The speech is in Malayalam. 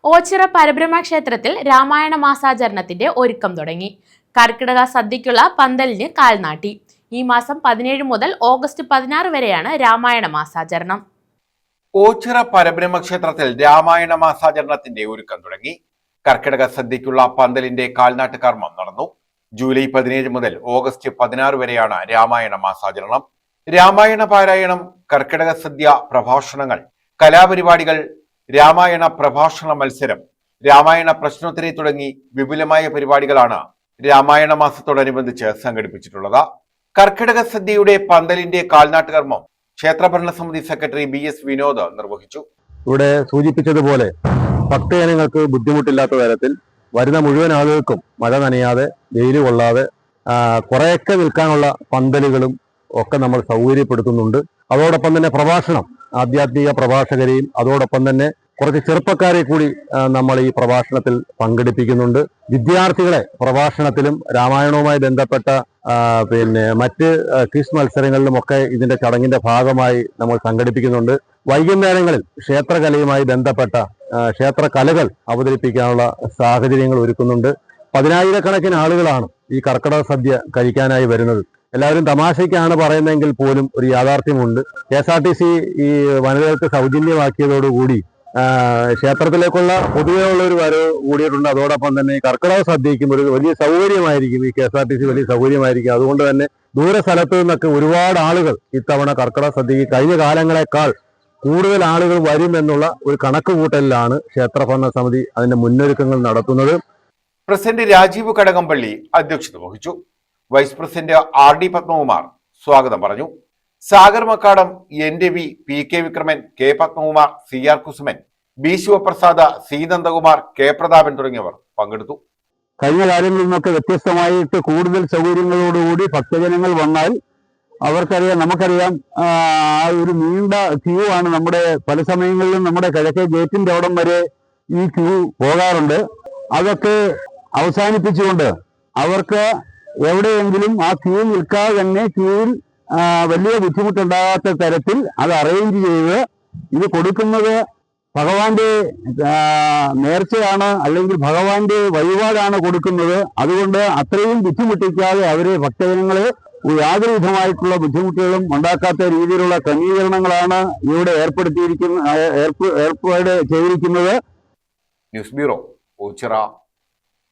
ഓച്ചിറ പരബ്രഹ്മ ക്ഷേത്രത്തിൽ രാമായണ മാസാചരണത്തിന്റെ ഒരുക്കം തുടങ്ങി. കർക്കിടക സദ്യക്കുള്ള പന്തലിന് കാൽനാട്ടി. ഈ മാസം 17 മുതൽ ഓഗസ്റ്റ് 16 വരെയാണ് രാമായണ മാസാചരണം. ഓച്ചിറ പരബ്രഹ്മ ക്ഷേത്രത്തിൽ രാമായണ മാസാചരണത്തിന്റെ ഒരുക്കം തുടങ്ങി. കർക്കിടക സദ്യക്കുള്ള പന്തലിന്റെ കാൽനാട്ട് കർമ്മം നടന്നു. ജൂലൈ 17 മുതൽ ഓഗസ്റ്റ് 16 വരെയാണ് രാമായണ മാസാചരണം. രാമായണ പാരായണം, കർക്കിടക സദ്യ, പ്രഭാഷണങ്ങൾ, കലാപരിപാടികൾ, രാമായണ പ്രഭാഷണ മത്സരം, രാമായണ പ്രശ്നോത്തരി തുടങ്ങി വിപുലമായ പരിപാടികളാണ് രാമായണ മാസത്തോടനുബന്ധിച്ച് സംഘടിപ്പിച്ചിട്ടുള്ളത്. കർക്കിടക സദ്യയുടെ പന്തലിന്റെ കാൽനാട്ട് കർമ്മം ക്ഷേത്ര ഭരണസമിതി സെക്രട്ടറി BS വിനോദ് നിർവഹിച്ചു. ഇവിടെ സൂചിപ്പിച്ചതുപോലെ ഭക്തജനങ്ങൾക്ക് ബുദ്ധിമുട്ടില്ലാത്ത തരത്തിൽ വരുന്ന മുഴുവൻ ആളുകൾക്കും മഴ നനയാതെ, വെയിൽ കൊള്ളാതെ കുറേയൊക്കെ നിൽക്കാനുള്ള പന്തലുകളും ഒക്കെ നമ്മൾ സൗകര്യപ്പെടുത്തുന്നുണ്ട്. അതോടൊപ്പം തന്നെ പ്രഭാഷണം, ആധ്യാത്മിക പ്രഭാഷകരെയും അതോടൊപ്പം തന്നെ കുറച്ച് ചെറുപ്പക്കാരെ കൂടി നമ്മൾ ഈ പ്രഭാഷണത്തിൽ പങ്കെടുപ്പിക്കുന്നുണ്ട്. വിദ്യാർത്ഥികളെ പ്രഭാഷണത്തിലും രാമായണവുമായി ബന്ധപ്പെട്ട മറ്റ് ക്വിസ് മത്സരങ്ങളിലുമൊക്കെ ഇതിന്റെ ചടങ്ങിന്റെ ഭാഗമായി നമ്മൾ സംഘടിപ്പിക്കുന്നുണ്ട്. വൈകുന്നേരങ്ങളിൽ ക്ഷേത്രകലയുമായി ബന്ധപ്പെട്ട ക്ഷേത്രകലകൾ അവതരിപ്പിക്കാനുള്ള സാഹചര്യങ്ങൾ ഒരുക്കുന്നുണ്ട്. 10,000-കണക്കിന് ആളുകളാണ് ഈ കർക്കിടക സദ്യ കഴിക്കാനായി വരുന്നത്. എല്ലാവരും തമാശയ്ക്കാണ് പറയുന്നതെങ്കിൽ പോലും ഒരു യാഥാർത്ഥ്യമുണ്ട്. KSRTC ഈ വനിതകൾക്ക് സൗജന്യമാക്കിയതോടുകൂടി ക്ഷേത്രത്തിലേക്കുള്ള പൊതുവെയുള്ള ഒരു വരവ് കൂടിയിട്ടുണ്ട്. അതോടൊപ്പം തന്നെ കർക്കിടക സദ്യയ്ക്കും ഒരു വലിയ സൗകര്യമായിരിക്കും. ഈ KSRTC വലിയ സൗകര്യമായിരിക്കും. അതുകൊണ്ട് തന്നെ ദൂര സ്ഥലത്തു നിന്നൊക്കെ ഒരുപാട് ആളുകൾ ഇത്തവണ കർക്കിടക സദ്യയ്ക്ക് കഴിഞ്ഞ കാലങ്ങളെക്കാൾ കൂടുതൽ ആളുകൾ വരുമെന്നുള്ള ഒരു കണക്കുകൂട്ടലിലാണ് ക്ഷേത്ര ഭരണസമിതി അതിന്റെ മുന്നൊരുക്കങ്ങൾ നടത്തുന്നത്. പ്രസിഡന്റ് രാജീവ് കടകംപള്ളി അധ്യക്ഷത വഹിച്ചു. വൈസ് പ്രസിഡന്റ് RD പത്മകുമാർ സ്വാഗതം പറഞ്ഞു. Sagar മക്കാടം, NDV, PK Vikraman, K Padmakumar, CR Kusuman, B Sivaprasad, C Nandakumar, K Prathapan തുടങ്ങിയവർ പങ്കെടുത്തു. കഴിഞ്ഞ കാര്യങ്ങളിൽ നിന്നൊക്കെ വ്യത്യസ്തമായിട്ട് കൂടുതൽ സൗകര്യങ്ങളോടുകൂടി ഭക്തജനങ്ങൾ വന്നാൽ നമുക്കറിയാം ആ ഒരു നീണ്ട ക്യൂ ആണ്. നമ്മുടെ പല സമയങ്ങളിലും നമ്മുടെ കിഴക്കേ ഗേറ്റിന്റെ അവിടം വരെ ഈ ക്യൂ പോകാറുണ്ട്. അതൊക്കെ അവസാനിപ്പിച്ചുകൊണ്ട് അവർക്ക് എവിടെയെങ്കിലും ആ ക്യൂ നിൽക്കാതെ തന്നെ ക്യൂവിൽ വലിയ ബുദ്ധിമുട്ടുണ്ടാകാത്ത തരത്തിൽ അത് അറേഞ്ച് ചെയ്ത് ഇത് കൊടുക്കുന്നത് ഭഗവാന്റെ നേർച്ചയാണ്, അല്ലെങ്കിൽ ഭഗവാന്റെ വഴിപാടാണ് കൊടുക്കുന്നത്. അതുകൊണ്ട് അത്രയും ബുദ്ധിമുട്ടിക്കാതെ അവരെ ഭക്തജനങ്ങളെ യാതൊരു വിധമായിട്ടുള്ള ബുദ്ധിമുട്ടുകളും ഉണ്ടാക്കാത്ത രീതിയിലുള്ള ക്രമീകരണങ്ങളാണ് ഇവിടെ ഏർപ്പാട് ചെയ്തിരിക്കുന്നത്. News bureau, Ochira.